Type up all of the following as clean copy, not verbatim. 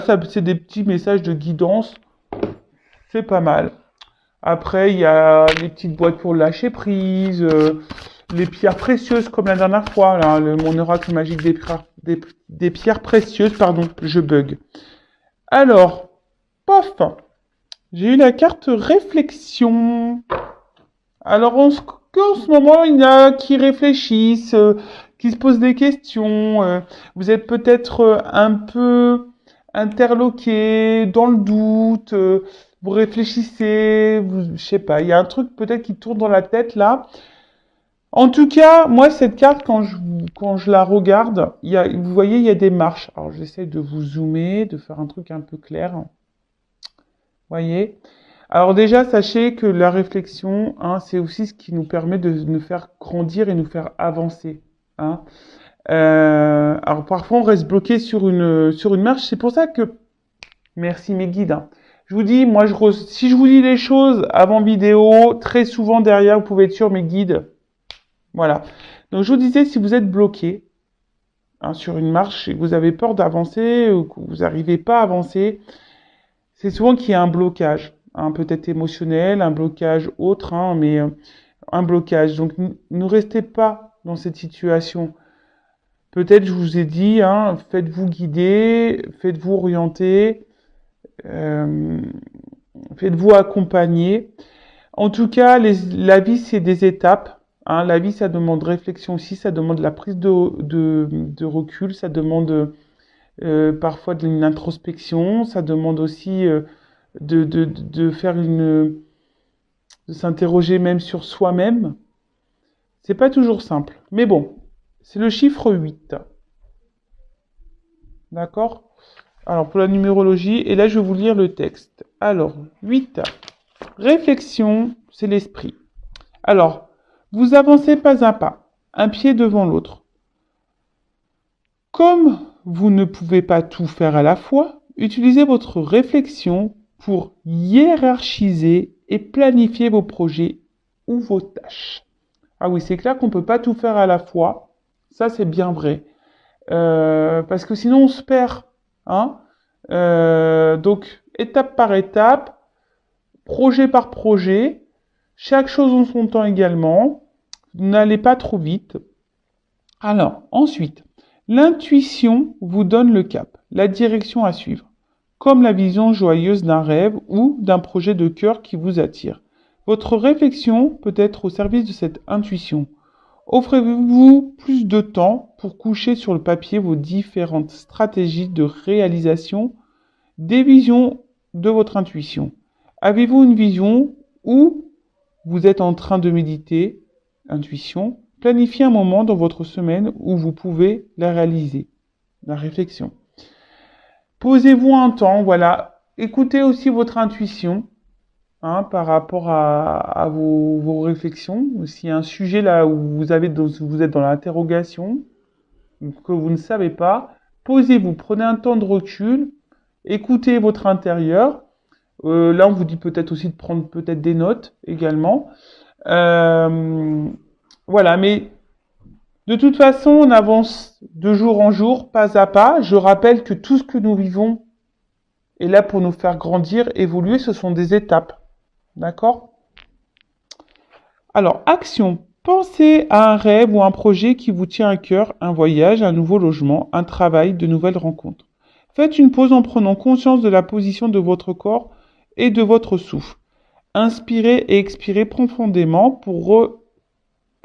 Ça, c'est des petits messages de guidance. C'est pas mal. Après, il y a les petites boîtes pour lâcher prise, les pierres précieuses comme la dernière fois, là, mon oracle magique des pierres précieuses, pardon, je bug. Alors, paf, j'ai eu la carte réflexion. Alors, en ce moment, il y en a qui réfléchissent, qui se posent des questions. Vous êtes peut-être un peu interloqué, dans le doute. Vous réfléchissez, je sais pas. Il y a un truc peut-être qui tourne dans la tête là. En tout cas, moi, cette carte, quand je la regarde, vous voyez, il y a des marches. Alors, j'essaie de vous zoomer, de faire un truc un peu clair. Vous voyez? Alors déjà, sachez que la réflexion, hein, c'est aussi ce qui nous permet de nous faire grandir et nous faire avancer. Hein. Alors parfois, on reste bloqué sur une marche. C'est pour ça que, merci mes guides. Hein. Je vous dis, moi, si je vous dis les choses avant vidéo, très souvent derrière, vous pouvez être sur mes guides. Voilà. Donc je vous disais, si vous êtes bloqué hein, sur une marche et que vous avez peur d'avancer ou que vous n'arrivez pas à avancer, c'est souvent qu'il y a un blocage. Hein, peut-être émotionnel, un blocage autre, hein, mais un blocage. Donc, ne restez pas dans cette situation. Peut-être, je vous ai dit, hein, faites-vous guider, faites-vous orienter, euh, faites-vous accompagner. En tout cas, la vie, c'est des étapes. Hein. La vie, ça demande réflexion aussi, ça demande la prise de recul, ça demande parfois de une introspection, ça demande aussi de faire de s'interroger même sur soi-même. C'est pas toujours simple. Mais bon, c'est le chiffre 8. D'accord? Alors, pour la numérologie, et là, je vais vous lire le texte. Alors, 8. Réflexion, c'est l'esprit. Alors, vous avancez pas à pas, un pied devant l'autre. Comme vous ne pouvez pas tout faire à la fois, utilisez votre réflexion pour hiérarchiser et planifier vos projets ou vos tâches. Ah oui, c'est clair qu'on ne peut pas tout faire à la fois. Ça, c'est bien vrai. Parce que sinon, on se perd. Hein donc, étape par étape, projet par projet, chaque chose en son temps également. N'allez pas trop vite. Alors, ensuite, l'intuition vous donne le cap, la direction à suivre, comme la vision joyeuse d'un rêve ou d'un projet de cœur qui vous attire. Votre réflexion peut être au service de cette intuition. Offrez-vous plus de temps pour coucher sur le papier vos différentes stratégies de réalisation des visions de votre intuition. Avez-vous une vision où vous êtes en train de méditer, intuition, planifiez un moment dans votre semaine où vous pouvez la réaliser, la réflexion. Posez-vous un temps, voilà. Écoutez aussi votre intuition hein, par rapport à vos réflexions. S'il y a un sujet là où vous êtes dans l'interrogation, que vous ne savez pas, posez-vous, prenez un temps de recul, écoutez votre intérieur. Là, on vous dit peut-être aussi de prendre peut-être des notes également. Voilà, mais de toute façon, on avance de jour en jour, pas à pas. Je rappelle que tout ce que nous vivons est là pour nous faire grandir, évoluer. Ce sont des étapes. D'accord? Alors, action. Pensez à un rêve ou un projet qui vous tient à cœur, un voyage, un nouveau logement, un travail, de nouvelles rencontres. Faites une pause en prenant conscience de la position de votre corps et de votre souffle. Inspirez et expirez profondément pour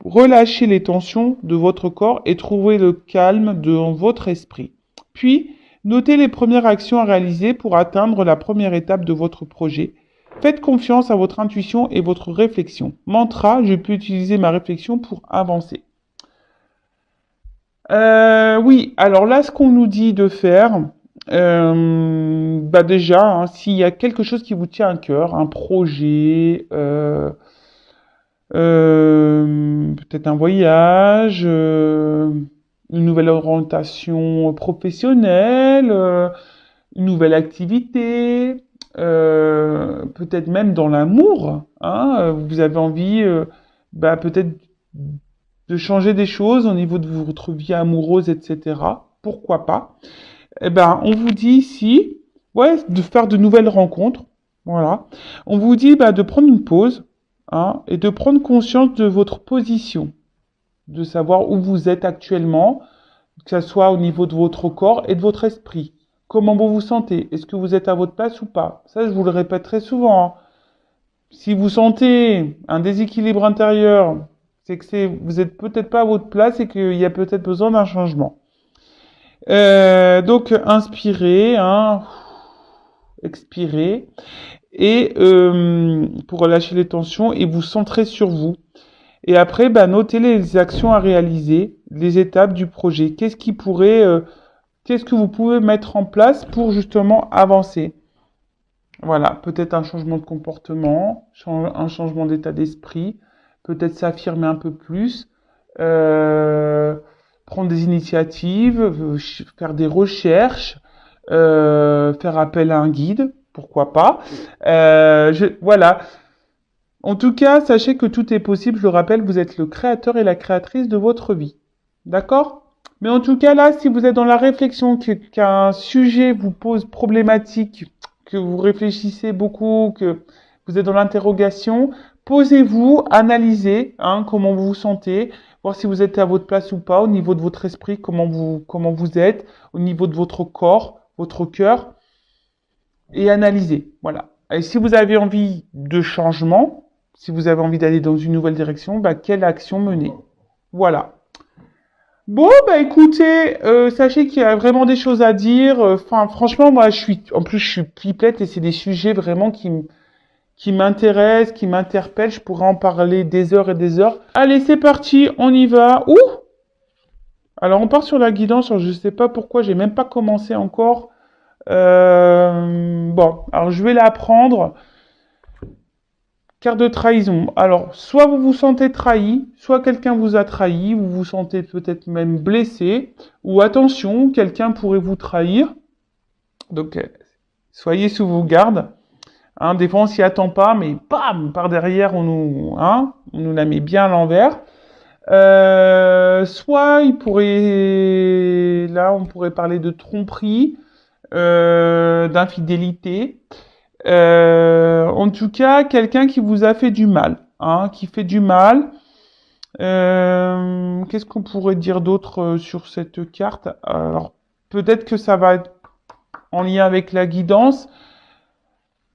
relâcher les tensions de votre corps et trouver le calme dans votre esprit. Puis, notez les premières actions à réaliser pour atteindre la première étape de votre projet. Faites confiance à votre intuition et votre réflexion. Mantra, je peux utiliser ma réflexion pour avancer. Oui, alors là, ce qu'on nous dit de faire, déjà, hein, s'il y a quelque chose qui vous tient à cœur, un projet, peut-être un voyage, une nouvelle orientation professionnelle, une nouvelle activité, peut-être même dans l'amour. Hein, vous avez envie peut-être de changer des choses au niveau de votre vie amoureuse, etc. Pourquoi pas? Eh ben, on vous dit ici, Ouais, de faire de nouvelles rencontres. Voilà. On vous dit bah, de prendre une pause, hein, et de prendre conscience de votre position, de savoir où vous êtes actuellement, que ce soit au niveau de votre corps et de votre esprit. Comment vous vous sentez? Est-ce que vous êtes à votre place ou pas? Ça, je vous le répète très souvent, hein. Si vous sentez un déséquilibre intérieur, c'est que vous êtes peut-être pas à votre place et qu'il y a peut-être besoin d'un changement. Donc, inspirez, hein, expirez, et pour relâcher les tensions et vous centrer sur vous. Et après, bah, notez les actions à réaliser, les étapes du projet. Qu'est-ce que vous pouvez mettre en place pour justement avancer? Voilà, peut-être un changement de comportement, un changement d'état d'esprit, peut-être s'affirmer un peu plus, euh, prendre des initiatives, faire des recherches, faire appel à un guide, pourquoi pas. Voilà. En tout cas, sachez que tout est possible. Je le rappelle, vous êtes le créateur et la créatrice de votre vie. D'accord? Mais en tout cas, là, si vous êtes dans la réflexion, qu'un sujet vous pose problématique, que vous réfléchissez beaucoup, que vous êtes dans l'interrogation, posez-vous, analysez, hein, comment vous vous sentez, voir si vous êtes à votre place ou pas, au niveau de votre esprit, comment vous êtes, au niveau de votre corps, votre cœur, et analysez. Voilà. Et si vous avez envie de changement, si vous avez envie d'aller dans une nouvelle direction, bah, quelle action mener? Voilà. Bon, bah écoutez, sachez qu'il y a vraiment des choses à dire. Enfin, franchement, moi, en plus, je suis pipelette et c'est des sujets vraiment qui m'intéressent, qui m'interpellent. Je pourrais en parler des heures et des heures. Allez, c'est parti, on y va. Ouh! Alors, on part sur la guidance. Alors, je sais pas pourquoi, j'ai même pas commencé encore. Bon, alors je vais la prendre. Carte de trahison. Alors, soit vous vous sentez trahi, soit quelqu'un vous a trahi, vous vous sentez peut-être même blessé, ou attention, quelqu'un pourrait vous trahir. Donc, soyez sous vos gardes. Hein, des fois, on s'y attend pas, mais bam, par derrière, on nous la met bien à l'envers. Soit là, on pourrait parler de tromperie, d'infidélité. En tout cas, quelqu'un qui vous a fait du mal, hein, qui fait du mal. Qu'est-ce qu'on pourrait dire d'autre sur cette carte? Alors, peut-être que ça va être en lien avec la guidance,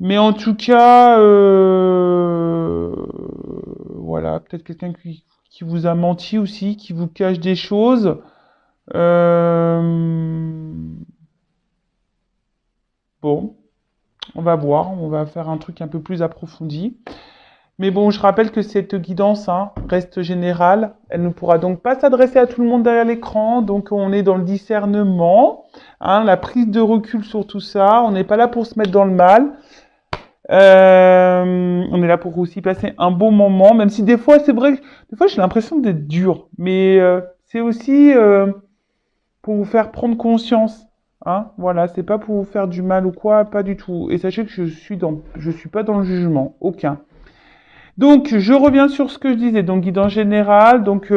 mais en tout cas, voilà, peut-être quelqu'un qui vous a menti aussi, qui vous cache des choses. Bon, on va voir, on va faire un truc un peu plus approfondi. Mais bon, je rappelle que cette guidance, hein, reste générale. Elle ne pourra donc pas s'adresser à tout le monde derrière l'écran. Donc, on est dans le discernement, hein, la prise de recul sur tout ça. On n'est pas là pour se mettre dans le mal. On est là pour aussi passer un bon moment, même si des fois, c'est vrai, des fois, j'ai l'impression d'être dur. Mais c'est aussi pour vous faire prendre conscience. Hein, voilà, c'est pas pour vous faire du mal ou quoi, pas du tout. Et sachez que je suis pas dans le jugement, aucun. Donc, je reviens sur ce que je disais. Donc, guidance générale. Donc,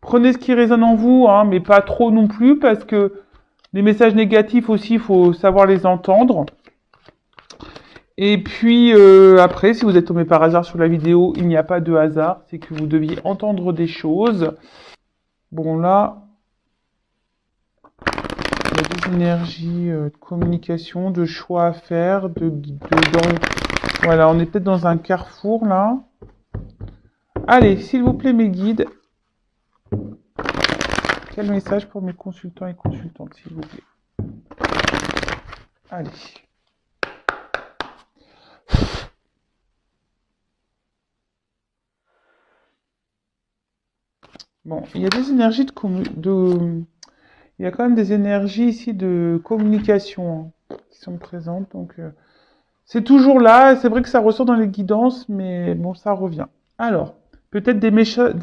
prenez ce qui résonne en vous, hein, mais pas trop non plus, parce que les messages négatifs aussi, il faut savoir les entendre. Et puis, après, si vous êtes tombé par hasard sur la vidéo, il n'y a pas de hasard. C'est que vous deviez entendre des choses. Bon, là, il y a des énergies de communication, de choix à faire, voilà, on est peut-être dans un carrefour, là. Allez, s'il vous plaît, mes guides. Quel message pour mes consultants et consultantes, s'il vous plaît? Allez. Bon, il y a des énergies il y a quand même des énergies ici de communication, hein, qui sont présentes. Donc, c'est toujours là. C'est vrai que ça ressort dans les guidances, mais bon, ça revient. Alors, peut-être des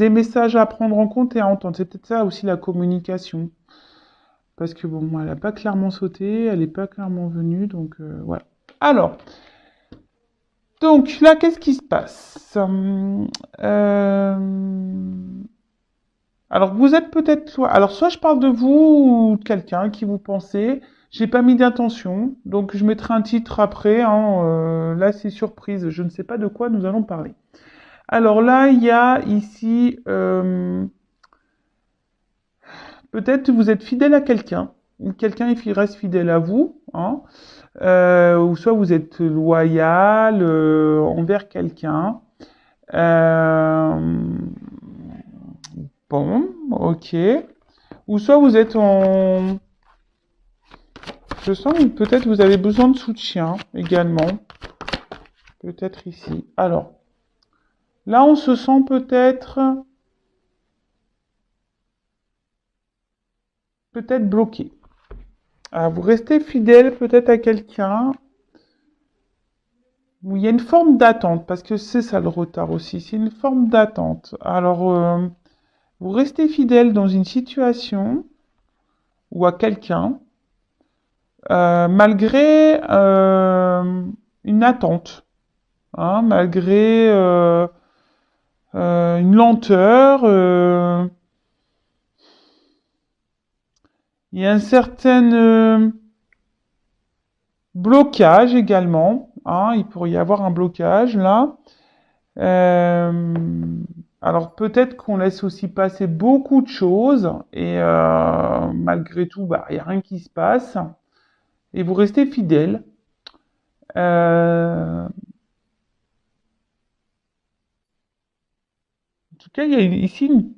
messages à prendre en compte et à entendre. C'est peut-être ça aussi la communication. Parce que bon, elle n'a pas clairement sauté, elle n'est pas clairement venue, donc voilà. Alors, donc là, qu'est-ce qui se passe? Alors, vous êtes peut-être soit je parle de vous ou de quelqu'un qui vous pensez, J'ai pas mis d'intention, donc je mettrai un titre après, hein, là, c'est surprise. Je ne sais pas de quoi nous allons parler. Alors là, il y a ici, peut-être vous êtes fidèle à quelqu'un, ou quelqu'un il reste fidèle à vous, hein, ou soit vous êtes loyal envers quelqu'un. Euh, bon, ok. Ou soit vous êtes en... Je sens que peut-être vous avez besoin de soutien également. Peut-être ici. Alors, là on se sent peut-être bloqué. Ah, vous restez fidèle peut-être à quelqu'un où il y a une forme d'attente, parce que c'est ça le retard aussi, c'est une forme d'attente. Alors, vous restez fidèle dans une situation ou à quelqu'un, malgré une attente, hein, malgré une lenteur. Il y a un certain blocage également, hein, il pourrait y avoir un blocage là. Euh, alors peut-être qu'on laisse aussi passer beaucoup de choses et malgré tout, bah, il n'y a rien qui se passe et vous restez fidèle. En tout cas, il y a ici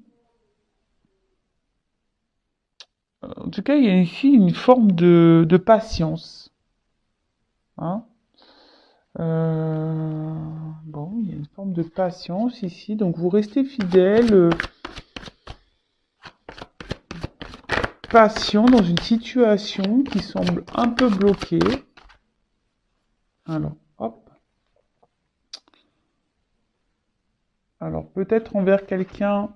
en tout cas, il y a ici une forme de patience, hein. Euh, bon, il y a une forme de patience ici, donc vous restez fidèle, patient dans une situation qui semble un peu bloquée. Alors, hop. Alors, peut-être envers quelqu'un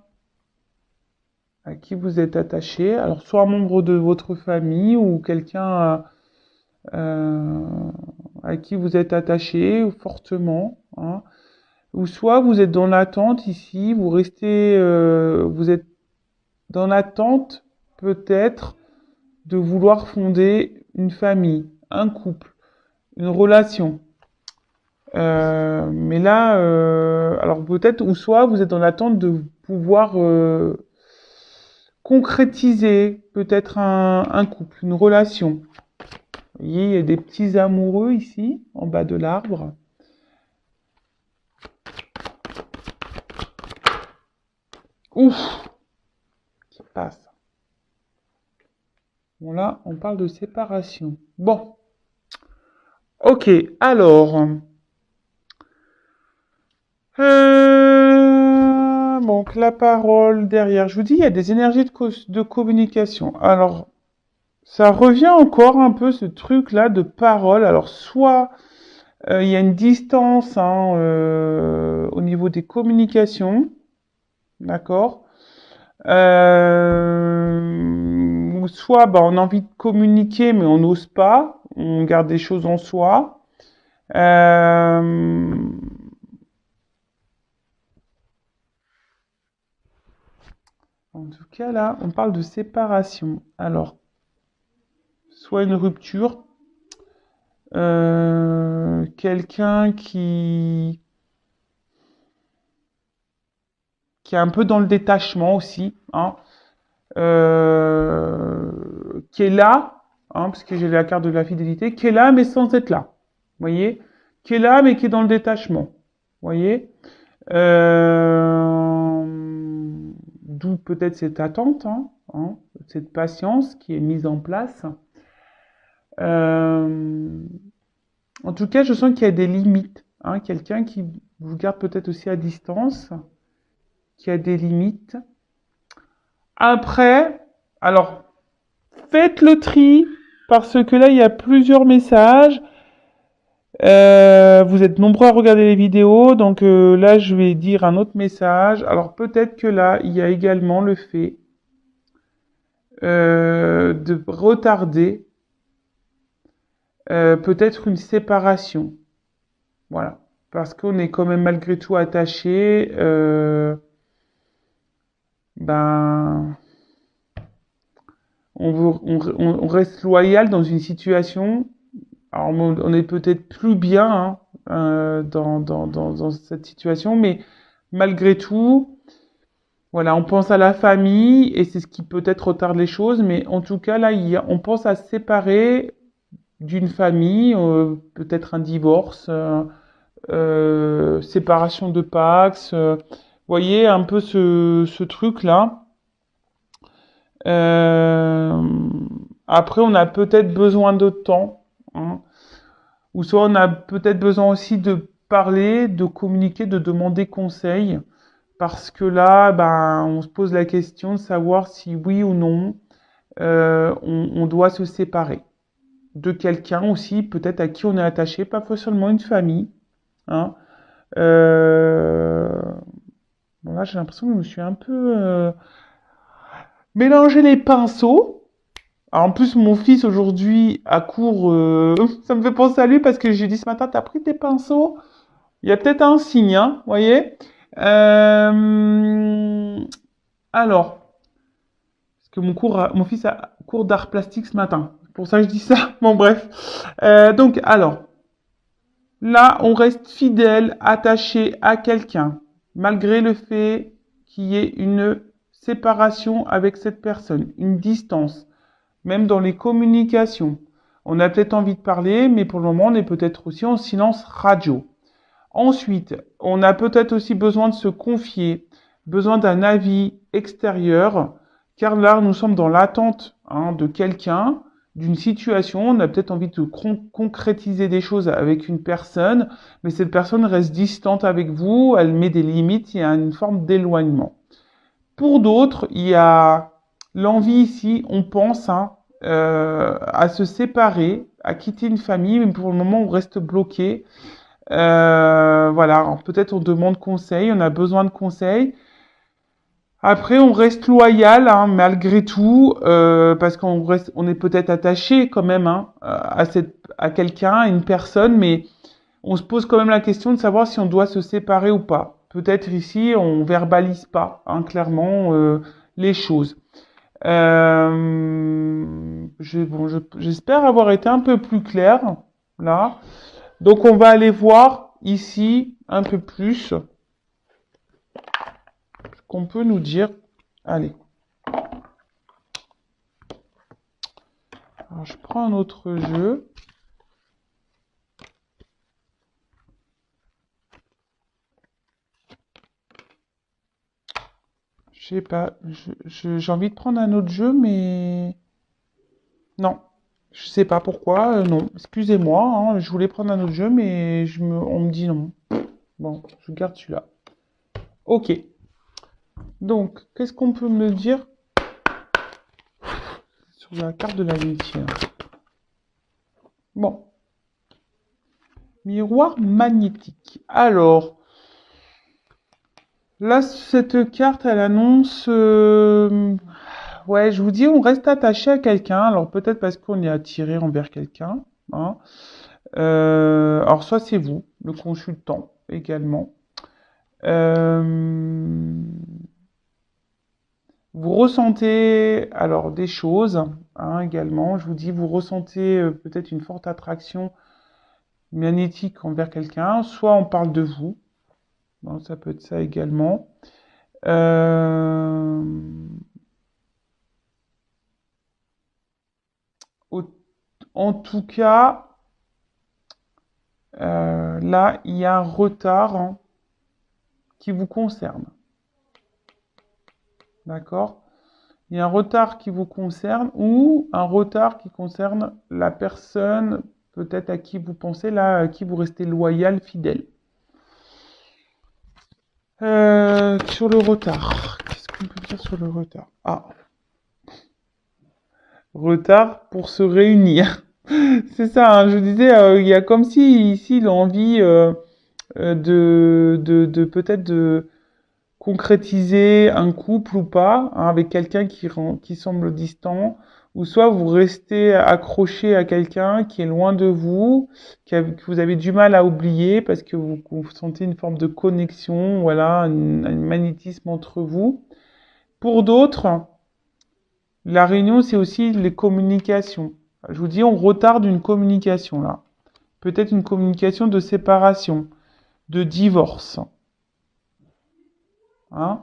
à qui vous êtes attaché. Alors, soit un membre de votre famille ou quelqu'un à qui vous êtes attaché fortement, hein. Ou soit vous êtes dans l'attente ici, vous êtes dans l'attente peut-être de vouloir fonder une famille, un couple, une relation. Mais là, alors peut-être, ou soit vous êtes dans l'attente de pouvoir concrétiser peut-être un couple, une relation. Vous voyez, il y a des petits amoureux ici, en bas de l'arbre. Ouf, qui passe. Bon là, on parle de séparation. Bon, ok, alors... donc la parole derrière. Je vous dis, il y a des énergies de communication. Alors, ça revient encore un peu ce truc-là de parole. Alors, soit il y a une distance hein, au niveau des communications, d'accord. Ou soit bah, on a envie de communiquer, mais on n'ose pas. On garde des choses en soi. Euh, En tout cas, là, on parle de séparation. Alors, soit une rupture, quelqu'un qui est un peu dans le détachement aussi, hein, qui est là, hein, parce que j'ai la carte de la fidélité, qui est là mais sans être là, vous voyez, qui est là mais qui est dans le détachement, vous voyez, d'où peut-être cette attente, hein, cette patience qui est mise en place. Euh, En tout cas, je sens qu'il y a des limites. Hein, quelqu'un qui vous garde peut-être aussi à distance, qui a des limites. Après, alors, faites le tri, parce que là, il y a plusieurs messages. Vous êtes nombreux à regarder les vidéos, donc là, je vais dire un autre message. Alors, peut-être que là, il y a également le fait de retarder peut-être une séparation. Voilà. Parce qu'on est quand même malgré tout attaché. Ben, on reste loyal dans une situation. Alors, on est peut-être plus bien hein, dans cette situation, mais malgré tout, voilà, on pense à la famille et c'est ce qui peut-être retarde les choses. Mais en tout cas, là, on pense à se séparer d'une famille, peut-être un divorce, séparation de Pax. Voyez un peu ce truc-là. Euh, Après, on a peut-être besoin de temps, hein, ou soit on a peut-être besoin aussi de parler, de communiquer, de demander conseil, parce que là, ben, on se pose la question de savoir si oui ou non on doit se séparer de quelqu'un aussi, peut-être à qui on est attaché, pas forcément une famille. Hein. Euh, Bon, là, j'ai l'impression que je me suis un peu mélangé les pinceaux. Alors, en plus, mon fils aujourd'hui à court, ça me fait penser à lui parce que j'ai dit ce matin, t'as pris tes pinceaux? Il y a peut-être un signe, hein, voyez? Euh, alors, parce que mon fils a cours d'art plastique ce matin. C'est pour ça que je dis ça. Bon, bref. Donc, alors, là, on reste fidèle, attaché à quelqu'un, malgré le fait qu'il y ait une séparation avec cette personne, une distance, même dans les communications. On a peut-être envie de parler, mais pour le moment, on est peut-être aussi en silence radio. Ensuite, on a peut-être aussi besoin de se confier, besoin d'un avis extérieur, car là, nous sommes dans l'attente hein, de quelqu'un, d'une situation. On a peut-être envie de concrétiser des choses avec une personne, mais cette personne reste distante avec vous, elle met des limites, il y a une forme d'éloignement. Pour d'autres, il y a l'envie ici, on pense hein, à se séparer, à quitter une famille, mais pour le moment, on reste bloqué. Voilà, peut-être on demande conseil, on a besoin de conseils. Après, on reste loyal hein, malgré tout, parce on est peut-être attaché quand même hein, à quelqu'un, à une personne, mais on se pose quand même la question de savoir si on doit se séparer ou pas. Peut-être ici, on verbalise pas hein, clairement les choses. J'espère avoir été un peu plus clair là. Donc on va aller voir ici un peu plus ce qu'on peut nous dire. Allez. Alors je prends un autre jeu. Je sais pas. J'ai envie de prendre un autre jeu, mais non. Je sais pas pourquoi. Non. Excusez-moi. Hein, je voulais prendre un autre jeu, mais on me dit non. Bon, je garde celui-là. Ok. Donc, qu'est-ce qu'on peut me dire sur la carte de l'amitié? Bon. Miroir magnétique. Alors, là, cette carte, elle annonce... ouais, je vous dis, on reste attaché à quelqu'un. Alors, peut-être parce qu'on est attiré envers quelqu'un. Hein. Alors, soit c'est vous, le consultant, également. Vous ressentez alors des choses hein, également. Je vous dis, vous ressentez peut-être une forte attraction magnétique envers quelqu'un. Soit on parle de vous. Bon, ça peut être ça également. Euh, En tout cas, là, il y a un retard hein, qui vous concerne. D'accord? Il y a un retard qui vous concerne ou un retard qui concerne la personne peut-être à qui vous pensez, là, à qui vous restez loyal, fidèle. Sur le retard, qu'est-ce qu'on peut dire sur le retard? Ah, retard pour se réunir. C'est ça, hein, je vous disais, il y a comme si ici l'envie de peut-être de concrétiser un couple ou pas, hein, avec quelqu'un qui semble distant, ou soit vous restez accroché à quelqu'un qui est loin de vous, que vous avez du mal à oublier parce que vous sentez une forme de connexion, voilà, un magnétisme entre vous. Pour d'autres, La réunion, c'est aussi les communications. Je vous dis, on retarde une communication là. Peut-être une communication de séparation, de divorce. Hein.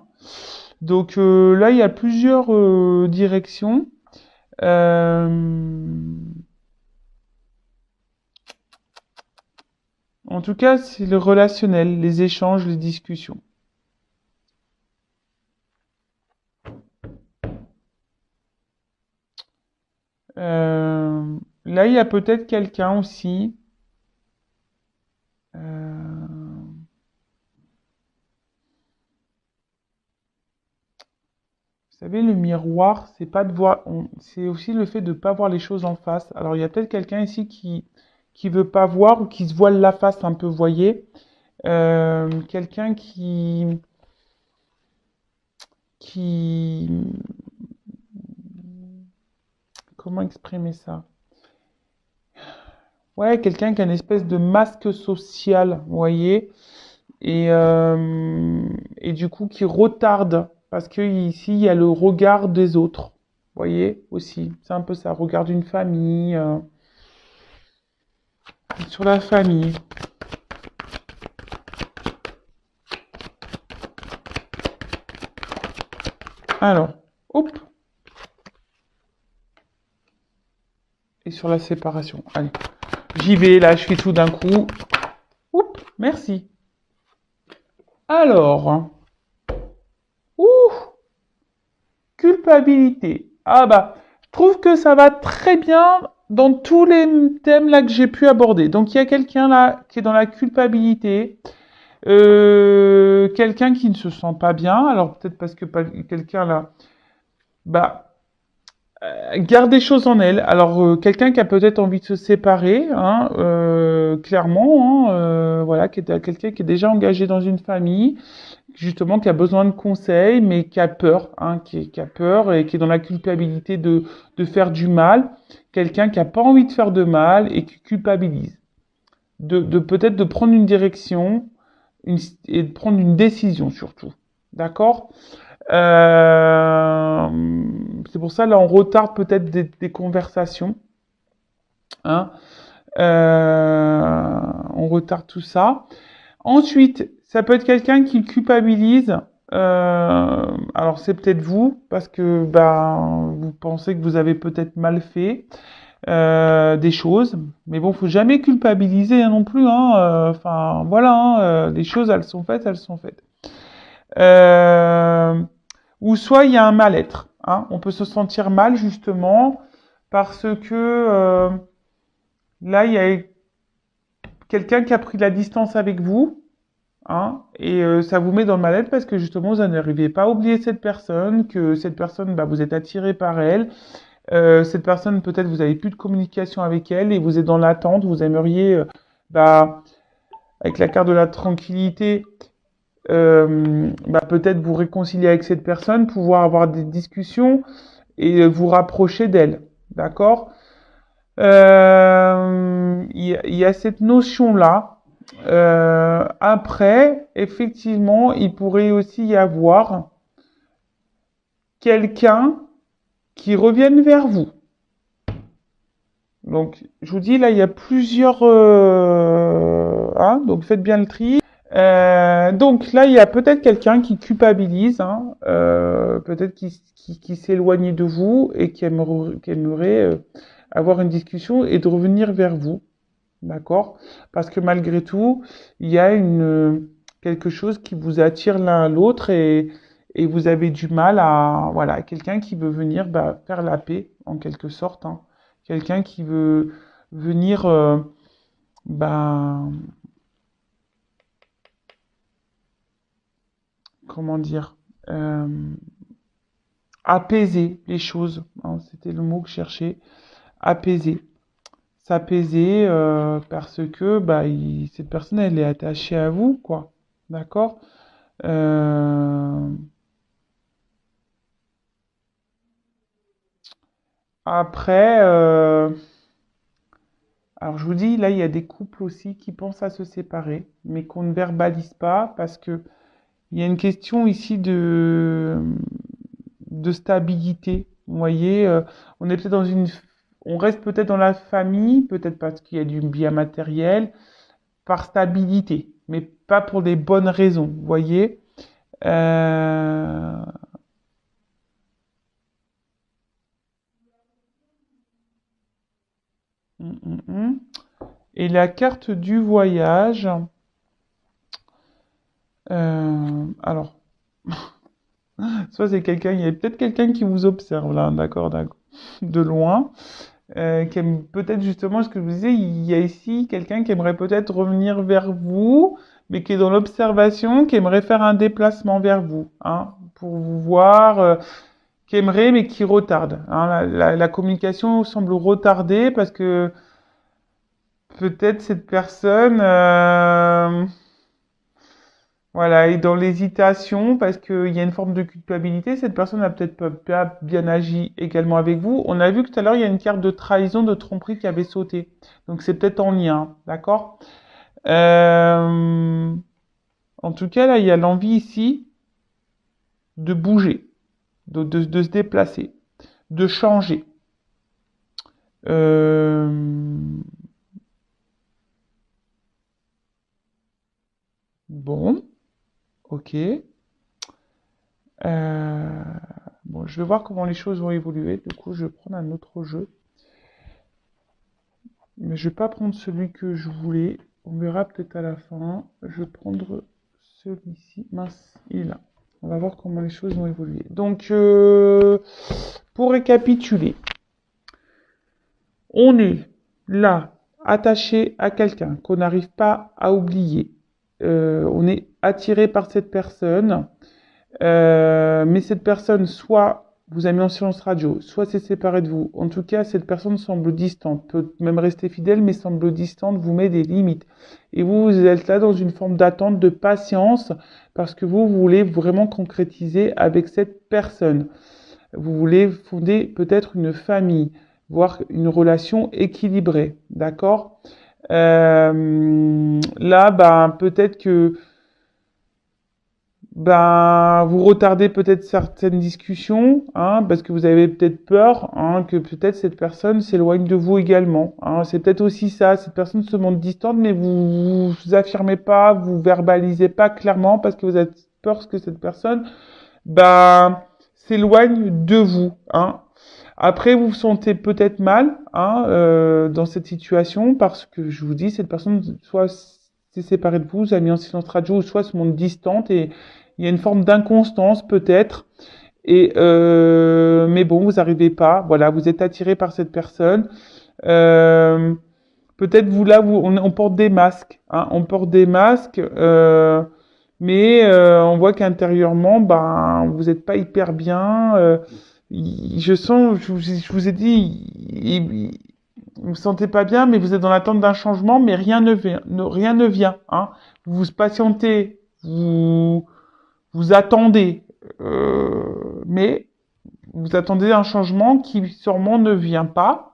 Donc là, il y a plusieurs directions. Euh, En tout cas, c'est le relationnel, les échanges, les discussions. Là, il y a peut-être quelqu'un aussi. Vous savez, le miroir, c'est pas de voir, c'est aussi le fait de pas voir les choses en face. Alors, il y a peut-être quelqu'un ici qui veut pas voir ou qui se voile la face un peu, voyez. Quelqu'un qui, comment exprimer ça? Ouais, quelqu'un qui a une espèce de masque social, vous voyez, et du coup qui retarde, parce que ici il y a le regard des autres, vous voyez, aussi, c'est un peu ça, regard d'une famille, sur la famille. Alors, hop, et sur la séparation, allez, j'y vais, là, je fais tout d'un coup, hop, merci. Alors, ouh, culpabilité. Ah bah, je trouve que ça va très bien dans tous les thèmes là que j'ai pu aborder. Donc il y a quelqu'un là qui est dans la culpabilité, quelqu'un qui ne se sent pas bien. Alors peut-être parce que quelqu'un là, bah garde des choses en elle. Alors quelqu'un qui a peut-être envie de se séparer, hein, clairement, hein, voilà, quelqu'un qui est déjà engagé dans une famille, justement qui a besoin de conseils, mais qui a peur, hein, qui a peur et qui est dans la culpabilité de faire du mal. Quelqu'un qui a pas envie de faire de mal et qui culpabilise. De peut-être de prendre une direction et de prendre une décision surtout. D'accord. euh, c'est pour ça là on retarde peut-être des conversations. Hein. On retarde tout ça. Ensuite, ça peut être quelqu'un qui culpabilise. Alors c'est peut-être vous parce que ben vous pensez que vous avez peut-être mal fait des choses, mais bon, faut jamais culpabiliser hein, non plus. Hein, enfin voilà, hein, les choses elles sont faites, elles sont faites. Euh, ou soit il y a un mal-être. Hein, on peut se sentir mal justement parce que là il y a quelqu'un qui a pris la distance avec vous. Hein, et ça vous met dans le mal-être parce que justement vous n'arrivez pas à oublier cette personne, que cette personne, bah, vous êtes attiré par elle. Cette personne, peut-être vous avez plus de communication avec elle et vous êtes dans l'attente. Vous aimeriez, bah, avec la carte de la tranquillité, bah, peut-être vous réconcilier avec cette personne, pouvoir avoir des discussions et vous rapprocher d'elle. D'accord. Il y a cette notion-là. Après, effectivement, il pourrait aussi y avoir quelqu'un qui revienne vers vous. Donc, je vous dis, là, il y a plusieurs... hein, donc, faites bien le tri. Donc, là, il y a peut-être quelqu'un qui culpabilise, hein, peut-être qui s'éloigne de vous et qui aimerait avoir une discussion et de revenir vers vous. D'accord? Parce que malgré tout, il y a quelque chose qui vous attire l'un à l'autre et vous avez du mal à, voilà, quelqu'un qui veut venir bah, faire la paix, en quelque sorte. Hein. Quelqu'un qui veut venir, bah, comment dire, apaiser les choses. Hein, c'était le mot que je cherchais. Apaiser. S'apaiser parce que bah, cette personne, elle est attachée à vous, quoi. D'accord? Euh, Après, alors je vous dis, là, il y a des couples aussi qui pensent à se séparer, mais qu'on ne verbalise pas parce que il y a une question ici de stabilité. Vous voyez, on est peut-être dans on reste peut-être dans la famille, peut-être parce qu'il y a du bien matériel, par stabilité, mais pas pour des bonnes raisons, vous voyez. Euh, hum, hum, hum. Et la carte du voyage, alors, soit c'est quelqu'un, il y a peut-être quelqu'un qui vous observe là, d'accord, de loin, qui aime peut-être justement ce que je vous disais, il y a ici quelqu'un qui aimerait peut-être revenir vers vous, mais qui est dans l'observation, qui aimerait faire un déplacement vers vous, hein, pour vous voir, qui aimerait mais qui retarde. Hein. La communication semble retardée parce que peut-être cette personne, voilà, est dans l'hésitation parce qu'il y a une forme de culpabilité. Cette personne n'a peut-être pas bien agi également avec vous. On a vu que tout à l'heure, il y a une carte de trahison, de tromperie qui avait sauté. Donc c'est peut-être en lien, d'accord? Euh, En tout cas, là, il y a l'envie ici de bouger, de se déplacer, de changer. Euh, Bon, ok. Euh, Bon, je vais voir comment les choses vont évoluer. Du coup, je vais prendre un autre jeu. Mais je vais pas prendre celui que je voulais. On verra peut-être à la fin. Je vais prendre celui-ci. Mince, il est là. On va voir comment les choses vont évoluer. Donc, pour récapituler, on est là, attaché à quelqu'un qu'on n'arrive pas à oublier. On est attiré par cette personne. Mais cette personne, soit vous a mis en silence radio, soit s'est séparée de vous. En tout cas, cette personne semble distante, peut même rester fidèle, mais semble distante, vous met des limites. Et vous êtes là dans une forme d'attente, de patience, parce que vous voulez vraiment concrétiser avec cette personne. Vous voulez fonder peut-être une famille, voire une relation équilibrée, d'accord? Là, ben, peut-être que vous retardez peut-être certaines discussions, hein, parce que vous avez peut-être peur, hein, que peut-être cette personne s'éloigne de vous également. Hein. C'est peut-être aussi ça, cette personne se montre distante, mais vous affirmez pas, vous verbalisez pas clairement parce que vous avez peur que cette personne, s'éloigne de vous. Hein. Après, vous vous sentez peut-être mal, hein, dans cette situation parce que je vous dis, cette personne soit s'est séparée de vous, vous a mis en silence radio, ou soit se montre distante et il y a une forme d'inconstance peut-être. Et mais bon, vous n'arrivez pas. Voilà, vous êtes attiré par cette personne. Euh, Peut-être vous là, on porte des masques. Hein, on porte des masques, mais on voit qu'intérieurement, vous n'êtes pas hyper bien. Je sens, je vous ai dit, vous vous sentez pas bien, mais vous êtes dans l'attente d'un changement, mais rien ne vient. Hein. Vous vous patientez, vous attendez, mais vous attendez un changement qui sûrement ne vient pas.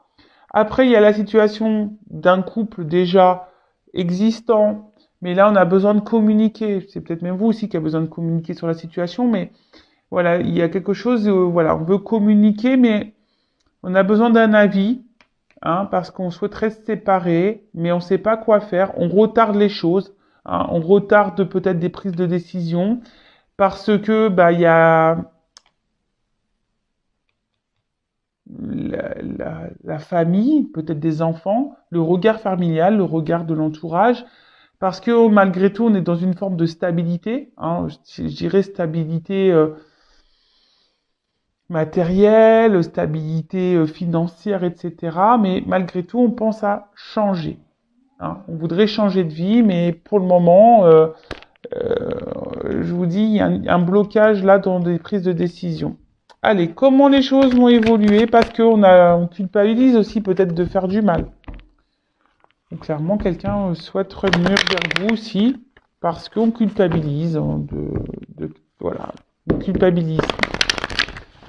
Après, il y a la situation d'un couple déjà existant, mais là, on a besoin de communiquer. C'est peut-être même vous aussi qui avez besoin de communiquer sur la situation, mais voilà, il y a quelque chose, voilà, on veut communiquer, mais on a besoin d'un avis, hein, parce qu'on souhaiterait se séparer, mais on ne sait pas quoi faire. On retarde les choses, hein, on retarde peut-être des prises de décision, parce que il y a la famille, peut-être des enfants, le regard familial, le regard de l'entourage, parce que malgré tout, on est dans une forme de stabilité, hein, je dirais stabilité matérielle, stabilité financière, etc. Mais malgré tout, on pense à changer. Hein. On voudrait changer de vie, mais pour le moment, je vous dis, il y a un blocage là dans des prises de décision. Allez, comment les choses vont évoluer parce on culpabilise aussi peut-être de faire du mal. Donc, clairement, quelqu'un souhaite revenir vers vous aussi parce qu'on culpabilise, hein, voilà, on culpabilise.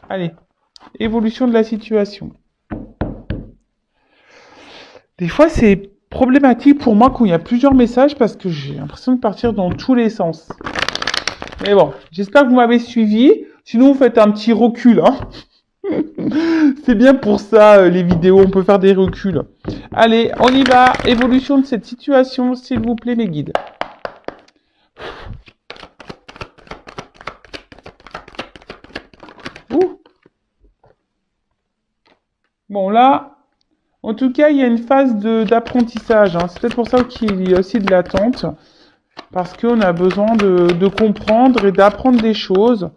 Allez, évolution de la situation. Des fois, c'est problématique pour moi quand il y a plusieurs messages parce que j'ai l'impression de partir dans tous les sens. Mais bon, j'espère que vous m'avez suivi. Sinon, vous faites un petit recul. Hein. C'est bien pour ça, les vidéos, on peut faire des reculs. Allez, on y va. Évolution de cette situation, s'il vous plaît, mes guides. Ouh. Bon, là, en tout cas, il y a une phase d'apprentissage. Hein. C'est peut-être pour ça qu'il y a aussi de l'attente. Parce qu'on a besoin de comprendre et d'apprendre des choses.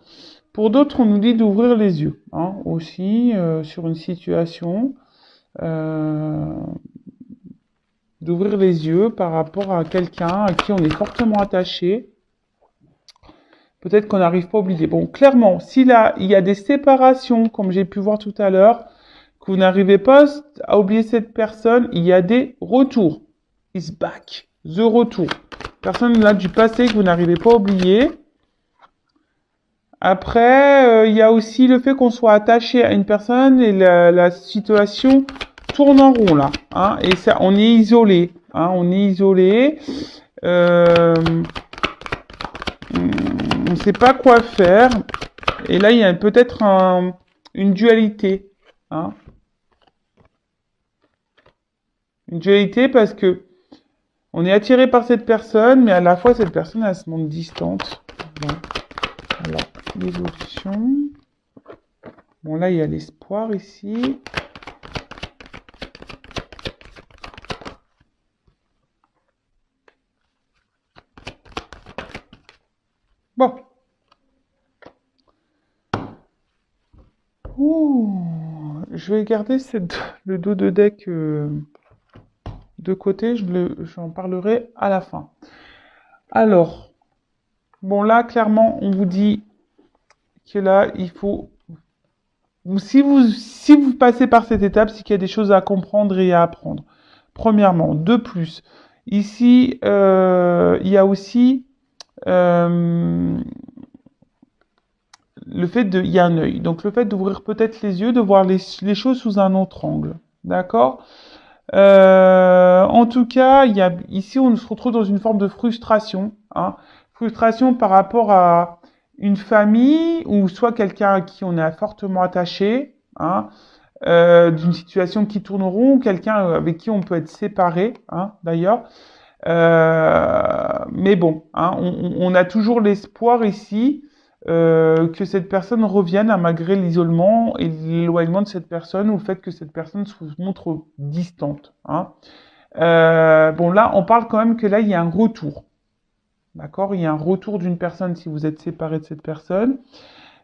Pour d'autres, on nous dit d'ouvrir les yeux. Hein, aussi, sur une situation. D'ouvrir les yeux par rapport à quelqu'un à qui on est fortement attaché. Peut-être qu'on n'arrive pas à oublier. Bon, clairement, si là, il y a des séparations, comme j'ai pu voir tout à l'heure, que vous n'arrivez pas à oublier cette personne, il y a des retours. Is back. The retour. Personne là du passé que vous n'arrivez pas à oublier. Après, il y a aussi le fait qu'on soit attaché à une personne et la situation tourne en rond là. Hein, et ça, on est isolé. Hein, on est isolé. On ne sait pas quoi faire. Et là, il y a peut-être une dualité. Hein. Une dualité parce que on est attiré par cette personne, mais à la fois, cette personne, elle se montre distante. Bon. Alors, l'évolution. Bon, là, il y a l'espoir ici. Bon. Ouh. Je vais garder le dos de deck de côté. J'en parlerai à la fin. Alors, bon, là, clairement, on vous dit que là, il faut... Si vous passez par cette étape, c'est qu'il y a des choses à comprendre et à apprendre. Premièrement. De plus, ici, il y a aussi... il y a un œil. Donc, le fait d'ouvrir peut-être les yeux, de voir les choses sous un autre angle. D'accord? En tout cas, ici, on se retrouve dans une forme de frustration. Hein. Frustration par rapport à une famille ou soit quelqu'un à qui on est fortement attaché. Hein, d'une situation qui tourne rond ou quelqu'un avec qui on peut être séparé, hein, d'ailleurs. Mais bon, hein, on a toujours l'espoir ici que cette personne revienne malgré l'isolement et l'éloignement de cette personne ou le fait que cette personne se montre distante. Hein. Bon, là, on parle quand même que là, il y a un retour. D'accord? Il y a un retour d'une personne si vous êtes séparé de cette personne.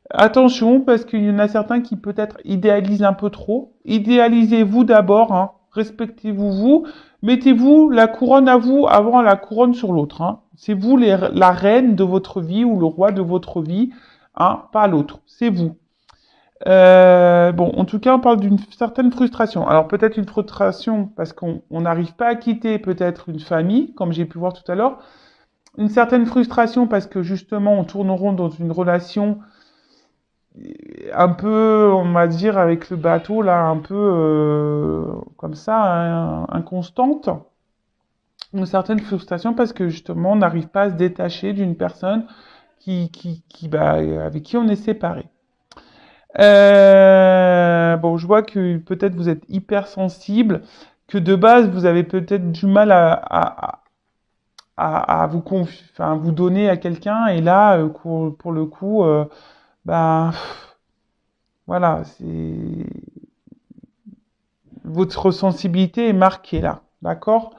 Attention, parce qu'il y en a certains qui peut-être idéalisent un peu trop. Idéalisez-vous d'abord, hein. Respectez-vous vous. Mettez-vous la couronne à vous avant la couronne sur l'autre. Hein. C'est vous la reine de votre vie ou le roi de votre vie, hein, pas l'autre. C'est vous. Bon, en tout cas, on parle d'une certaine frustration. Alors peut-être une frustration parce qu'on n'arrive pas à quitter peut-être une famille, comme j'ai pu voir tout à l'heure. Une certaine frustration parce que justement, on tourne rond dans une relation un peu, on va dire, avec le bateau, là, un peu comme ça, hein, inconstante. Une certaine frustration parce que justement, on n'arrive pas à se détacher d'une personne avec qui on est séparé. Bon, je vois que peut-être vous êtes hypersensible, que de base, vous avez peut-être du mal à vous donner à quelqu'un, et là, pour le coup, voilà, votre sensibilité est marquée là, d'accord?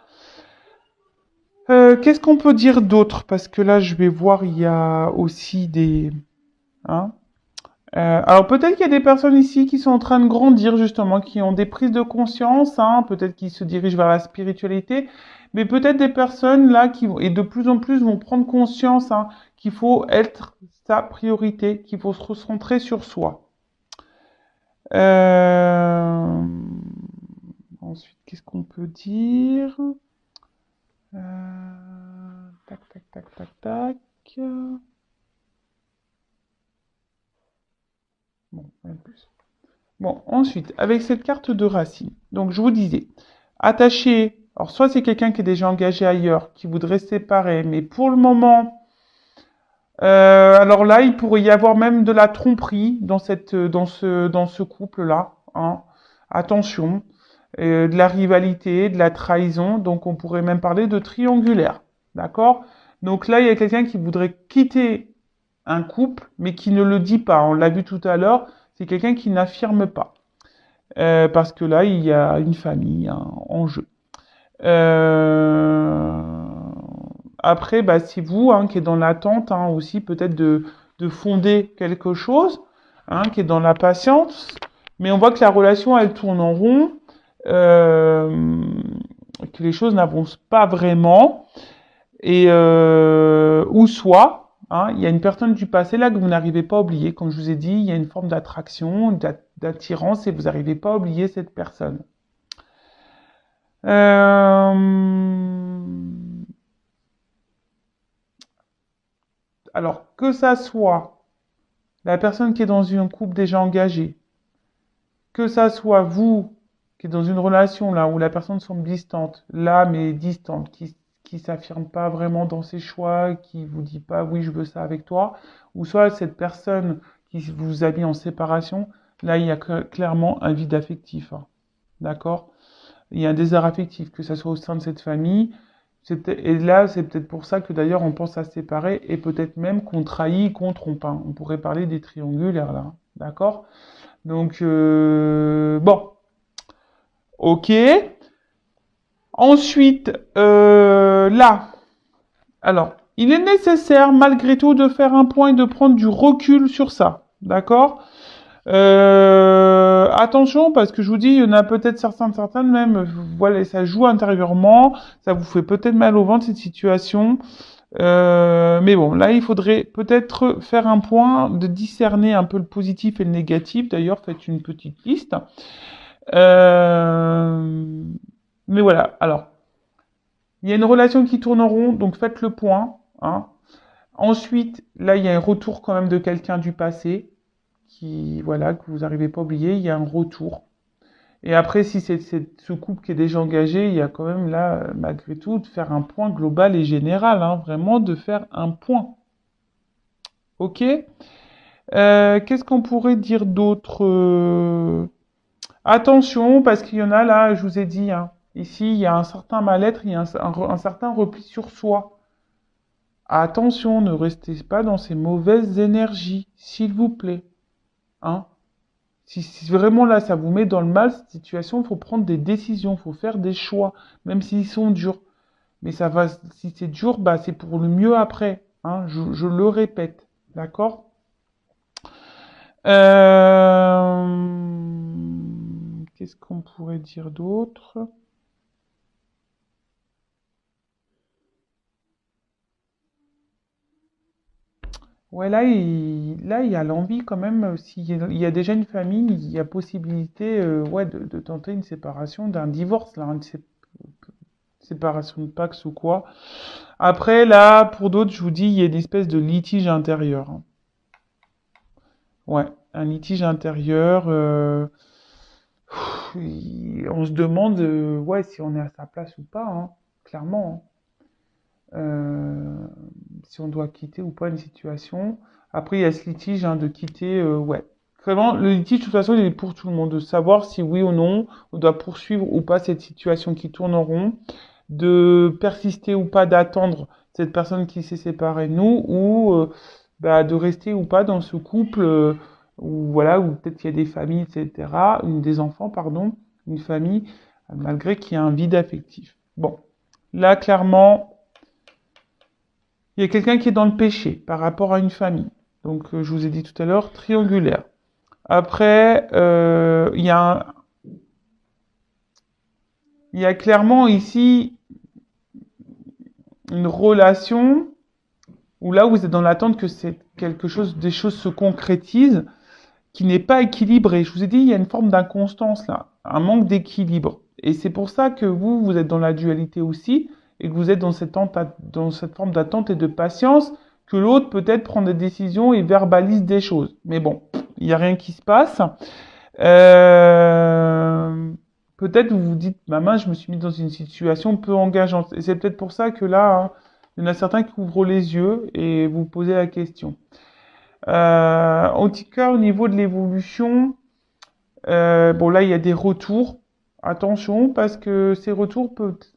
Qu'est-ce qu'on peut dire d'autre? Parce que là, je vais voir, il y a aussi des... Hein. Alors peut-être qu'il y a des personnes ici qui sont en train de grandir justement, qui ont des prises de conscience, hein, peut-être qu'ils se dirigent vers la spiritualité, mais peut-être des personnes là et de plus en plus vont prendre conscience, hein, qu'il faut être sa priorité, qu'il faut se recentrer sur soi. Ensuite, qu'est-ce qu'on peut dire? Tac, tac, tac, tac, tac. Bon, rien de plus. Bon, ensuite, avec cette carte de racine, donc je vous disais, attaché, alors soit c'est quelqu'un qui est déjà engagé ailleurs, qui voudrait se séparer, mais pour le moment, Alors là, il pourrait y avoir même de la tromperie dans ce couple-là, hein. Attention, de la rivalité, de la trahison. Donc, on pourrait même parler de triangulaire. D'accord? Donc là, il y a quelqu'un qui voudrait quitter un couple, mais qui ne le dit pas. On l'a vu tout à l'heure, c'est quelqu'un qui n'affirme pas. Parce que là, il y a une famille, hein, en jeu. Euh, Après, bah, c'est vous, hein, qui est dans l'attente, hein, aussi peut-être de fonder quelque chose, hein, qui est dans la patience. Mais on voit que la relation, elle tourne en rond, euh, que les choses n'avancent pas vraiment. Et ou soit, hein, il y a une personne du passé là que vous n'arrivez pas à oublier. Comme je vous ai dit, il y a une forme d'attraction, d'attirance, et vous n'arrivez pas à oublier cette personne. Euh, Alors, que ça soit la personne qui est dans un couple déjà engagé, que ça soit vous qui êtes dans une relation là où la personne semble distante, là mais distante, qui s'affirme pas vraiment dans ses choix, qui vous dit pas oui je veux ça avec toi, ou soit cette personne qui vous a mis en séparation, là il y a clairement un vide affectif, hein. D'accord? Il y a un désert affectif, que ça soit au sein de cette famille. Et là, c'est peut-être pour ça que d'ailleurs on pense à se séparer et peut-être même qu'on trahit, qu'on trompe, hein. On pourrait parler des triangulaires là, hein. D'accord? Donc, bon, ok. Ensuite, là, alors, il est nécessaire malgré tout de faire un point et de prendre du recul sur ça. D'accord? Attention, parce que je vous dis, il y en a peut-être certaines même, voilà, ça joue intérieurement, ça vous fait peut-être mal au ventre cette situation. Mais bon, là, il faudrait peut-être faire un point, de discerner un peu le positif et le négatif. D'ailleurs, faites une petite liste. Euh, mais voilà, alors, il y a une relation qui tourne en rond, donc faites le point, hein. Ensuite, là, il y a un retour quand même de quelqu'un du passé, qui, voilà, que vous n'arrivez pas à oublier, il y a un retour. Et après, si c'est ce couple qui est déjà engagé, il y a quand même là, malgré tout, de faire un point global et général, hein, vraiment de faire un point. Ok? Qu'est-ce qu'on pourrait dire d'autre? Attention, parce qu'il y en a là, je vous ai dit, hein, ici, il y a un certain mal-être, il y a un certain repli sur soi. Attention, ne restez pas dans ces mauvaises énergies, s'il vous plaît. Hein? Si vraiment là, ça vous met dans le mal, cette situation, il faut prendre des décisions, il faut faire des choix, même s'ils sont durs. Mais ça va, si c'est dur, bah, c'est pour le mieux après. Hein? Je le répète. D'accord? Qu'est-ce qu'on pourrait dire d'autre? Ouais, là, il y a l'envie quand même, il y a déjà une famille, il y a possibilité, ouais, de tenter une séparation, d'un divorce, là, une séparation de Pax ou quoi. Après, là, pour d'autres, je vous dis, il y a une espèce de litige intérieur, hein. Ouais, un litige intérieur. On se demande, ouais, si on est à sa place ou pas, hein, clairement, hein. Si on doit quitter ou pas une situation. Après, il y a ce litige, hein, de quitter, ouais. Vraiment, le litige, de toute façon, il est pour tout le monde, de savoir si oui ou non, on doit poursuivre ou pas cette situation qui tourne en rond, de persister ou pas, d'attendre cette personne qui s'est séparée de nous, ou bah, de rester ou pas dans ce couple, où voilà, où peut-être qu'il y a des familles, etc., des enfants, pardon, une famille, malgré qu'il y a un vide affectif. Bon, là, clairement, il y a quelqu'un qui est dans le péché par rapport à une famille. Donc, je vous ai dit tout à l'heure, triangulaire. Après, il y a clairement ici une relation où là, vous êtes dans l'attente que c'est quelque chose, des choses se concrétisent, qui n'est pas équilibré. Je vous ai dit, il y a une forme d'inconstance là, un manque d'équilibre. Et c'est pour ça que vous êtes dans la dualité aussi, et que vous êtes dans cette forme d'attente et de patience, que l'autre peut-être prend des décisions et verbalise des choses. Mais bon, il n'y a rien qui se passe. Euh, Peut-être vous vous dites, maman, je me suis mis dans une situation peu engageante. Et c'est peut-être pour ça que là, hein, Il y en a certains qui ouvrent les yeux et vous posez la question. En tout cas, au niveau de l'évolution, bon là, il y a des retours. Attention, parce que ces retours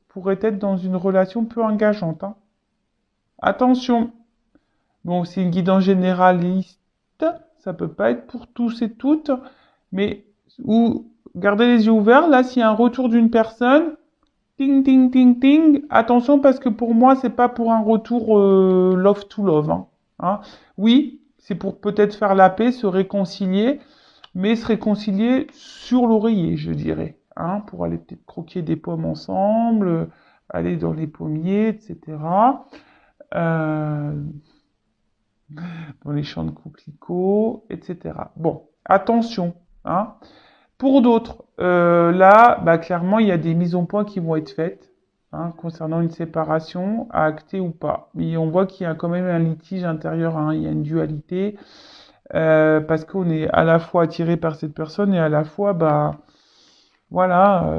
pourraient être dans une relation peu engageante, hein. Attention. Bon, c'est une guidance généraliste. Ça peut pas être pour tous et toutes, mais gardez les yeux ouverts. Là, s'il y a un retour d'une personne, ting, ting, ting, ting. Attention parce que pour moi, c'est pas pour un retour love to love, hein. Hein. Oui, c'est pour peut-être faire la paix, se réconcilier, mais se réconcilier sur l'oreiller, je dirais. Hein, pour aller peut-être croquer des pommes ensemble, aller dans les pommiers, etc. Euh, dans les champs de coquelicots, etc. Bon, attention, hein. Pour d'autres, là, bah, clairement, il y a des mises au point qui vont être faites, hein, concernant une séparation, à acter ou pas. Mais on voit qu'il y a quand même un litige intérieur, hein, il y a une dualité, parce qu'on est à la fois attiré par cette personne et à la fois, bah, voilà,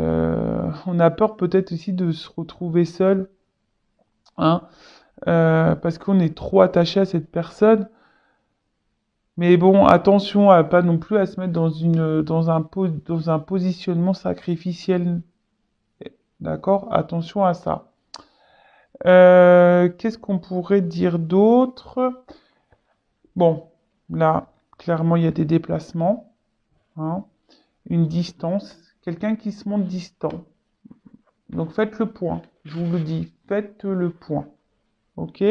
on a peur peut-être aussi de se retrouver seul, hein, parce qu'on est trop attaché à cette personne. Mais bon, attention à pas non plus à se mettre dans un positionnement sacrificiel. D'accord? Attention à ça. Qu'est-ce qu'on pourrait dire d'autre? Bon, là, clairement, il y a des déplacements, hein, une distance, quelqu'un qui se montre distant. Donc faites le point, je vous le dis, faites le point. Ok?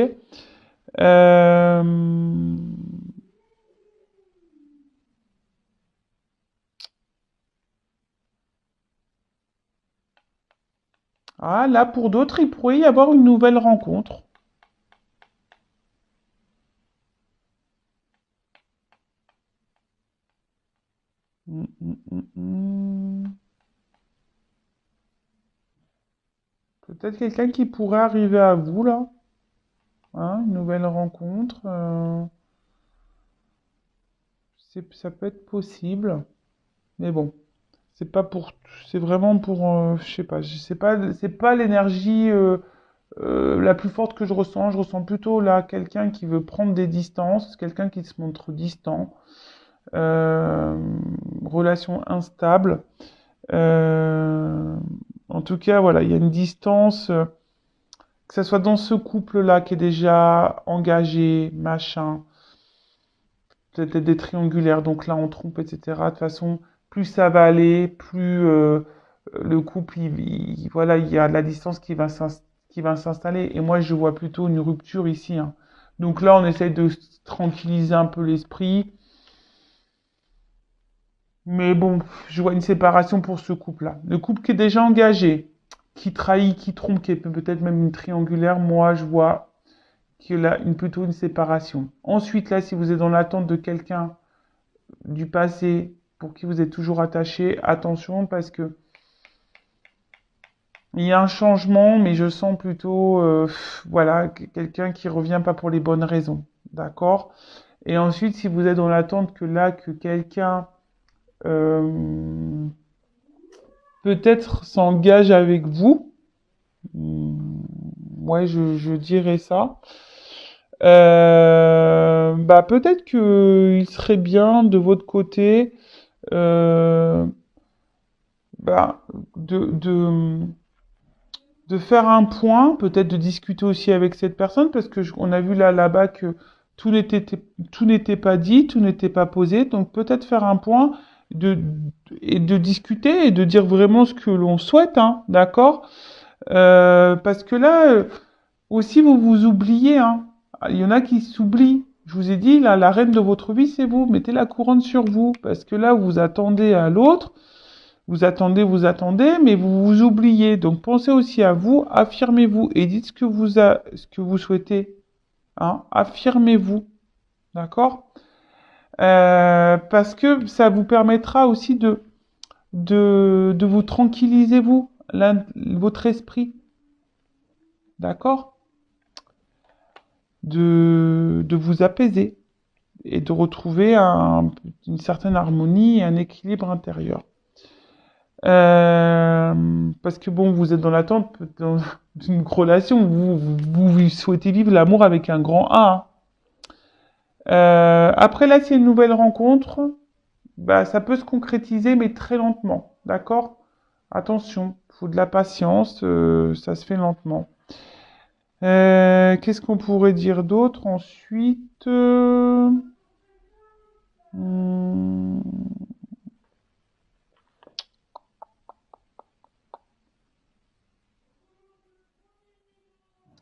Euh, Ah, là, pour d'autres, il pourrait y avoir une nouvelle rencontre. Hum, hum, hum, hum. Peut-être quelqu'un qui pourrait arriver à vous, là. Hein, une nouvelle rencontre. Ça peut être possible. Mais bon, c'est pas pour... C'est vraiment pour... je sais pas, c'est pas l'énergie la plus forte que je ressens. Je ressens plutôt là quelqu'un qui veut prendre des distances, quelqu'un qui se montre distant. Euh, Relation instable. Euh, En tout cas, voilà, il y a une distance, que ce soit dans ce couple-là qui est déjà engagé, machin, peut-être des triangulaires, donc là on trompe, etc. De toute façon, plus ça va aller, plus le couple, voilà, il y a de la distance qui va s'installer. Et moi, je vois plutôt une rupture ici, hein. Donc là, on essaye de tranquilliser un peu l'esprit. Mais bon, je vois une séparation pour ce couple-là. Le couple qui est déjà engagé, qui trahit, qui trompe, qui est peut-être même une triangulaire, moi je vois qu'il a plutôt une séparation. Ensuite, là, si vous êtes dans l'attente de quelqu'un du passé pour qui vous êtes toujours attaché, attention parce que il y a un changement, mais je sens plutôt, voilà, quelqu'un qui revient pas pour les bonnes raisons. D'accord? Et ensuite, si vous êtes dans l'attente que là, que quelqu'un euh, peut-être s'engage avec vous. Ouais, je dirais ça. Bah peut-être que il serait bien de votre côté, euh, bah, de, de, de faire un point, peut-être de discuter aussi avec cette personne, parce que on a vu là-bas que tout n'était tout n'était pas dit, tout n'était pas posé, donc peut-être faire un point de, et de discuter et de dire vraiment ce que l'on souhaite, hein, d'accord? Parce que là, aussi, vous vous oubliez, hein. Il y en a qui s'oublient. Je vous ai dit, là, la reine de votre vie, c'est vous. Mettez la couronne sur vous. Parce que là, vous attendez à l'autre. Vous attendez, mais vous vous oubliez. Donc, pensez aussi à vous. Affirmez-vous et dites ce que vous souhaitez. Hein. Affirmez-vous. D'accord? Parce que ça vous permettra aussi de vous tranquilliser, vous, votre esprit. D'accord? De vous apaiser et de retrouver une certaine harmonie et un équilibre intérieur. Parce que bon, vous êtes dans l'attente d'une relation, vous souhaitez vivre l'amour avec un grand A. Après là, c'est une nouvelle rencontre, bah, ça peut se concrétiser, mais très lentement, d'accord? Attention, faut de la patience, ça se fait lentement. Qu'est-ce qu'on pourrait dire d'autre ensuite? Hmm,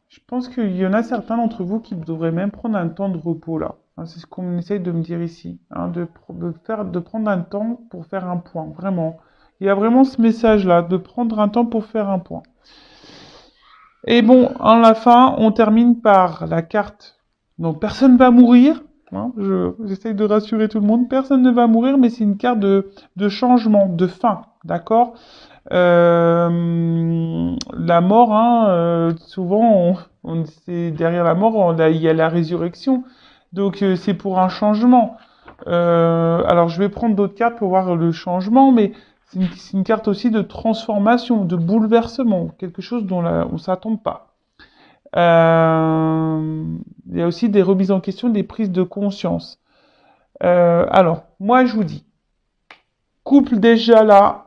je pense qu'il y en a certains d'entre vous qui devraient même prendre un temps de repos là. Hein, c'est ce qu'on essaye de me dire ici, hein, de prendre un temps pour faire un point, vraiment. Il y a vraiment ce message-là, de prendre un temps pour faire un point. Et bon, en la fin, on termine par la carte. Donc personne va mourir. Hein, j'essaye de rassurer tout le monde. Personne ne va mourir, mais c'est une carte de changement, de fin. D'accord? La mort, hein, souvent, c'est derrière la mort, il y a la résurrection. Donc c'est pour un changement. Alors je vais prendre d'autres cartes pour voir le changement, mais c'est une carte aussi de transformation, de bouleversement, quelque chose dont on ne s'attend pas. Il y a aussi des remises en question, des prises de conscience. Alors, moi je vous dis, couple déjà là,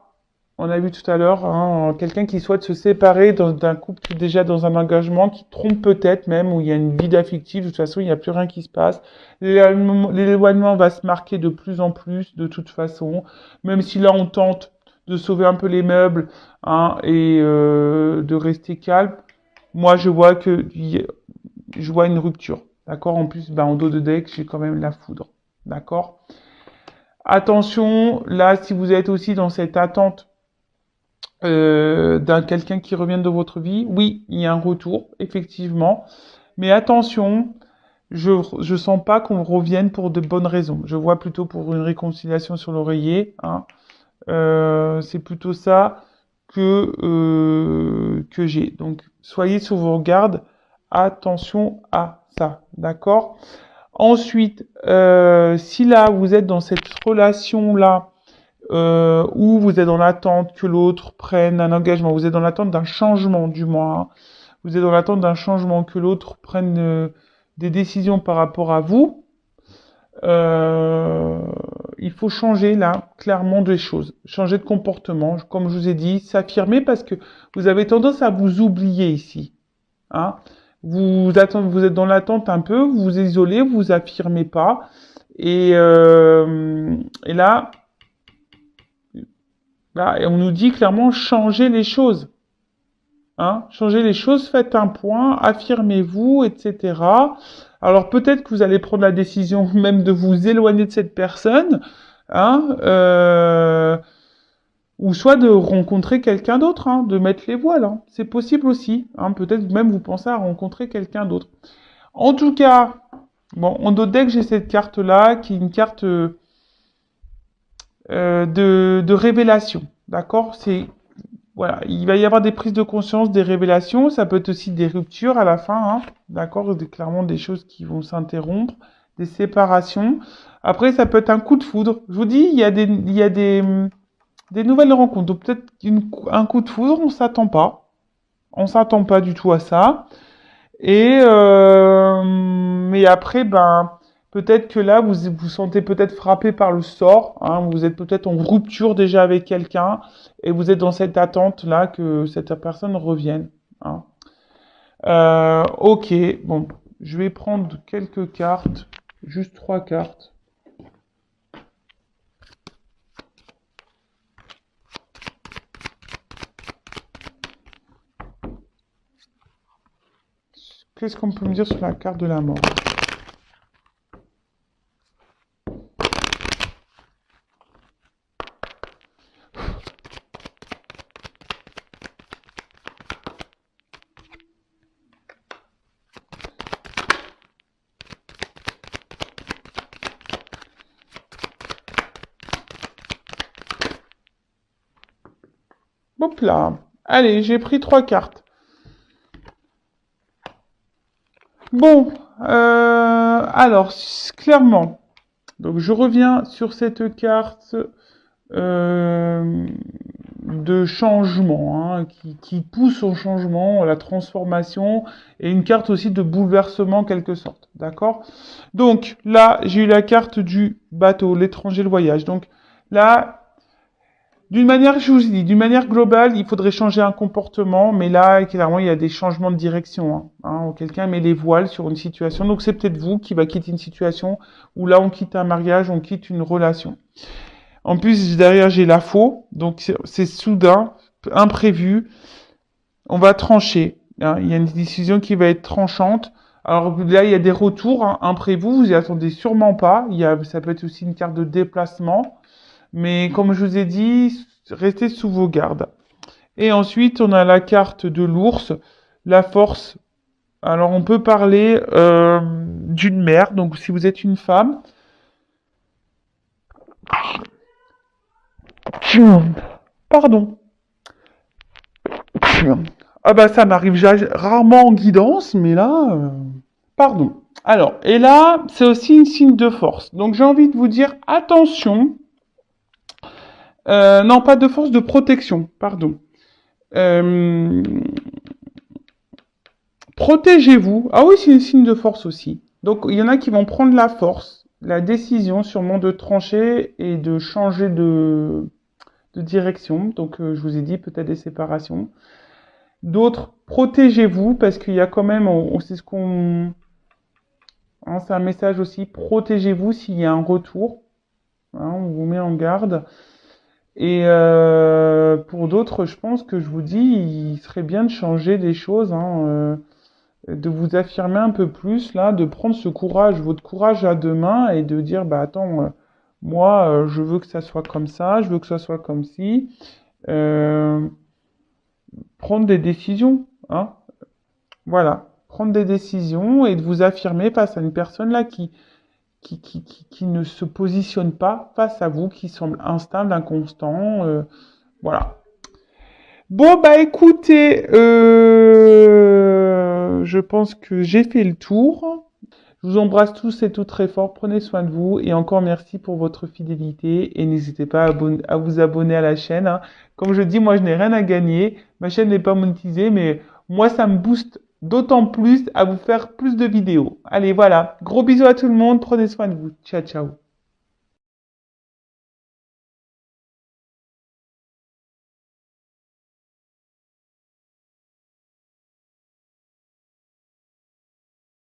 on a vu tout à l'heure, hein, quelqu'un qui souhaite se séparer d'un couple qui est déjà dans un engagement, qui trompe peut-être même, où il y a une vide affective, de toute façon il n'y a plus rien qui se passe. L'éloignement va se marquer de plus en plus, de toute façon, même si là on tente de sauver un peu les meubles, hein, et de rester calme. Moi je vois je vois une rupture, d'accord? En plus, en dos de deck, j'ai quand même la foudre, d'accord? Attention, là, si vous êtes aussi dans cette attente d'un quelqu'un qui revient de votre vie, oui, il y a un retour, effectivement. Mais attention, je sens pas qu'on revienne pour de bonnes raisons. Je vois plutôt pour une réconciliation sur l'oreiller. Hein. C'est plutôt ça que j'ai. Donc, soyez sur vos gardes. Attention à ça. D'accord? Ensuite, si là, vous êtes dans cette relation-là, où vous êtes dans l'attente que l'autre prenne un engagement, vous êtes dans l'attente d'un changement du moins, hein. Vous êtes dans l'attente d'un changement, que l'autre prenne des décisions par rapport à vous, euh, il faut changer là clairement des choses, changer de comportement, comme je vous ai dit, s'affirmer parce que vous avez tendance à vous oublier ici. Hein. Vous êtes dans l'attente un peu, vous vous isolez, vous vous affirmez pas, et là, et on nous dit clairement changer les choses. Hein, changez les choses, faites un point, affirmez-vous, etc. Alors peut-être que vous allez prendre la décision même de vous éloigner de cette personne, hein, ou soit de rencontrer quelqu'un d'autre, hein, de mettre les voiles. Hein. C'est possible aussi. Hein, peut-être même vous pensez à rencontrer quelqu'un d'autre. En tout cas, bon, en d'autres decks, j'ai cette carte-là, qui est une carte de révélation. D'accord? C'est voilà, il va y avoir des prises de conscience, des révélations, ça peut être aussi des ruptures à la fin, hein, d'accord, clairement des choses qui vont s'interrompre, des séparations. Après, ça peut être un coup de foudre. Je vous dis, il y a des nouvelles rencontres. Donc peut-être un coup de foudre, on s'attend pas du tout à ça. Mais après, peut-être que là, vous vous sentez peut-être frappé par le sort. Hein, vous êtes peut-être en rupture déjà avec quelqu'un et vous êtes dans cette attente là que cette personne revienne. Hein. Ok, bon, je vais prendre quelques cartes, juste 3 cartes. Qu'est-ce qu'on peut me dire sur la carte de la mort? Hop là. Allez, j'ai pris 3 cartes. Bon, alors, clairement, donc je reviens sur cette carte. Euh, de changement, hein, qui pousse au changement, à la transformation, et une carte aussi de bouleversement en quelque sorte, d'accord? Donc là, j'ai eu la carte du bateau, l'étranger, le voyage. Donc là, d'une manière, je vous ai dit, d'une manière globale, il faudrait changer un comportement, mais là, clairement, il y a des changements de direction. Quelqu'un met les voiles sur une situation, donc c'est peut-être vous qui va quitter une situation où là, on quitte un mariage, on quitte une relation. En plus, derrière, j'ai la faux, donc c'est soudain, imprévu. On va trancher. Il y a une décision qui va être tranchante. Alors là, il y a des retours imprévus, vous y attendez sûrement pas. Ça peut être aussi une carte de déplacement. Mais comme je vous ai dit, restez sous vos gardes. Et ensuite, on a la carte de l'ours, la force. Alors, on peut parler d'une mère. Donc, si vous êtes une femme, pardon. Ah bah ça m'arrive rarement en guidance, mais là, pardon. Alors, et là, c'est aussi une signe de force. Donc, j'ai envie de vous dire attention. Non, pas de force, de protection, pardon. Euh, Protégez-vous. Ah oui, c'est une signe de force aussi. Donc, il y en a qui vont prendre la force, la décision sûrement de trancher et de changer de direction. Donc, je vous ai dit peut-être des séparations. D'autres, protégez-vous parce qu'il y a quand même, c'est ce qu'on, hein, c'est un message aussi, protégez-vous s'il y a un retour. Hein, on vous met en garde. Et pour d'autres, je pense que je vous dis, il serait bien de changer des choses, hein, de vous affirmer un peu plus là, de prendre ce courage, votre courage à deux mains et de dire, bah attends, moi, je veux que ça soit comme ça, je veux que ça soit comme ci. Euh, Prendre des décisions, hein. Voilà, prendre des décisions et de vous affirmer face à une personne là qui ne se positionne pas face à vous, qui semble instable, inconstant, voilà. Bon, bah écoutez, je pense que j'ai fait le tour. Je vous embrasse tous et toutes très fort. Prenez soin de vous et encore merci pour votre fidélité et n'hésitez pas à vous abonner à la chaîne, hein. Comme je dis, moi je n'ai rien à gagner. Ma chaîne n'est pas monétisée, mais moi ça me booste d'autant plus à vous faire plus de vidéos. Allez, voilà. Gros bisous à tout le monde. Prenez soin de vous. Ciao, ciao.